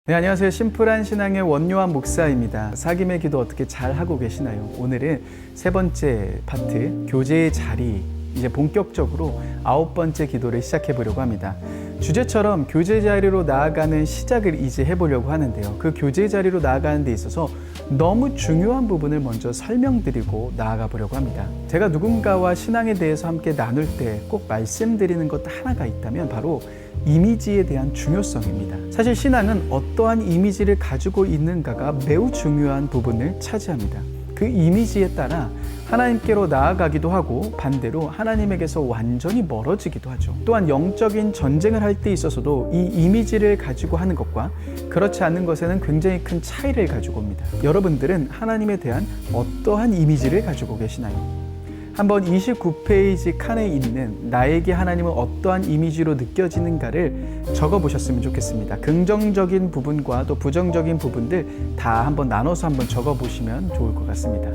네, 안녕하세요. 심플한 신앙의 원요한 목사입니다. 사귐의 기도 어떻게 잘 하고 계시나요? 오늘은 세 번째 파트, 교제의 자리, 이제 본격적으로 9번째 기도를 시작해 보려고 합니다. 주제처럼 교제 자리로 나아가는 시작을 이제 해보려고 하는데요. 그 교제 자리로 나아가는 데 있어서 너무 중요한 부분을 먼저 설명드리고 나아가 보려고 합니다. 제가 누군가와 신앙에 대해서 함께 나눌 때 꼭 말씀드리는 것 하나가 있다면 바로 이미지에 대한 중요성입니다. 사실 신앙은 어떠한 이미지를 가지고 있는가가 매우 중요한 부분을 차지합니다. 그 이미지에 따라 하나님께로 나아가기도 하고 반대로 하나님에게서 완전히 멀어지기도 하죠. 또한 영적인 전쟁을 할 때 있어서도 이 이미지를 가지고 하는 것과 그렇지 않는 것에는 굉장히 큰 차이를 가지고 옵니다. 여러분들은 하나님에 대한 어떠한 이미지를 가지고 계시나요? 한번 29페이지 칸에 있는 나에게 하나님은 어떠한 이미지로 느껴지는가를 적어보셨으면 좋겠습니다. 긍정적인 부분과 또 부정적인 부분들 다 한번 나눠서 한번 적어보시면 좋을 것 같습니다.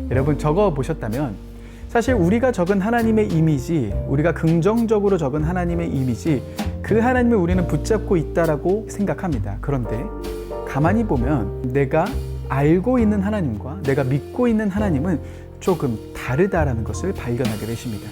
여러분 적어보셨다면 사실 우리가 적은 하나님의 이미지, 우리가 긍정적으로 적은 하나님의 이미지, 그 하나님을 우리는 붙잡고 있다라고 생각합니다. 그런데 가만히 보면 내가 알고 있는 하나님과 내가 믿고 있는 하나님은 조금 다르다라는 것을 발견하게 되십니다.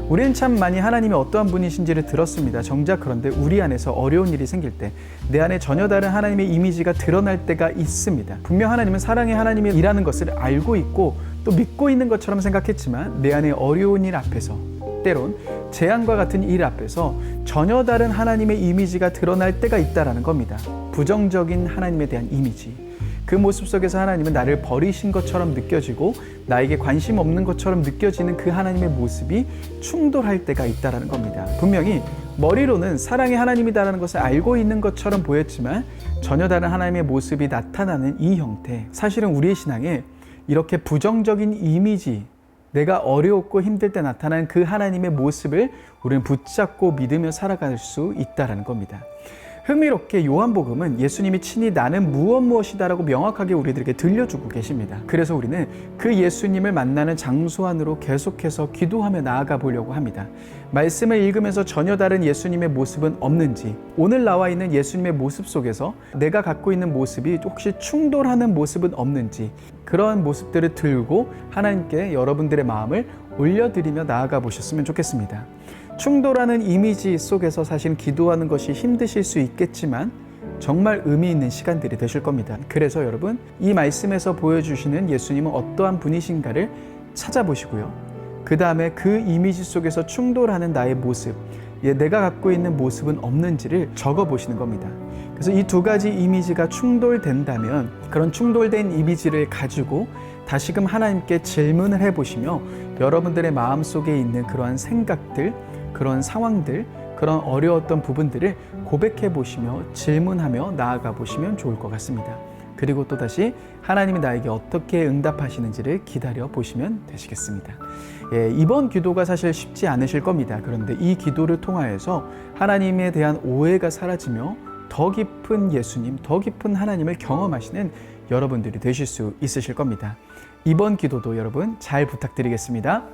우리는 참 많이 하나님이 어떠한 분이신지를 들었습니다. 정작 그런데 우리 안에서 어려운 일이 생길 때 내 안에 전혀 다른 하나님의 이미지가 드러날 때가 있습니다. 분명 하나님은 사랑의 하나님이라는 것을 알고 있고 또 믿고 있는 것처럼 생각했지만 내 안에 어려운 일 앞에서 때론 재앙과 같은 일 앞에서 전혀 다른 하나님의 이미지가 드러날 때가 있다는 겁니다. 부정적인 하나님에 대한 이미지. 그 모습 속에서 하나님은 나를 버리신 것처럼 느껴지고 나에게 관심 없는 것처럼 느껴지는 그 하나님의 모습이 충돌할 때가 있다는 겁니다. 분명히 머리로는 사랑의 하나님이다라는 것을 알고 있는 것처럼 보였지만 전혀 다른 하나님의 모습이 나타나는 이 형태, 사실은 우리의 신앙에 이렇게 부정적인 이미지, 내가 어려웠고 힘들 때 나타나는 그 하나님의 모습을 우리는 붙잡고 믿으며 살아갈 수 있다는 겁니다. 흥미롭게 요한복음은 예수님이 친히 나는 무엇이다라고 명확하게 우리들에게 들려주고 계십니다. 그래서 우리는 그 예수님을 만나는 장소 안으로 계속해서 기도하며 나아가 보려고 합니다. 말씀을 읽으면서 전혀 다른 예수님의 모습은 없는지, 오늘 나와 있는 예수님의 모습 속에서 내가 갖고 있는 모습이 혹시 충돌하는 모습은 없는지, 그러한 모습들을 들고 하나님께 여러분들의 마음을 올려드리며 나아가 보셨으면 좋겠습니다. 충돌하는 이미지 속에서 사실 기도하는 것이 힘드실 수 있겠지만 정말 의미 있는 시간들이 되실 겁니다. 그래서 여러분, 이 말씀에서 보여주시는 예수님은 어떠한 분이신가를 찾아보시고요. 그 다음에 그 이미지 속에서 충돌하는 나의 모습, 내가 갖고 있는 모습은 없는지를 적어보시는 겁니다. 그래서 이 두 가지 이미지가 충돌된다면 그런 충돌된 이미지를 가지고 다시금 하나님께 질문을 해보시며 여러분들의 마음속에 있는 그러한 생각들, 그런 상황들, 그런 어려웠던 부분들을 고백해 보시며 질문하며 나아가 보시면 좋을 것 같습니다. 그리고 또다시 하나님이 나에게 어떻게 응답하시는지를 기다려 보시면 되시겠습니다. 이번 기도가 사실 쉽지 않으실 겁니다. 그런데 이 기도를 통하여서 하나님에 대한 오해가 사라지며 더 깊은 예수님, 더 깊은 하나님을 경험하시는 여러분들이 되실 수 있으실 겁니다. 이번 기도도 여러분 잘 부탁드리겠습니다.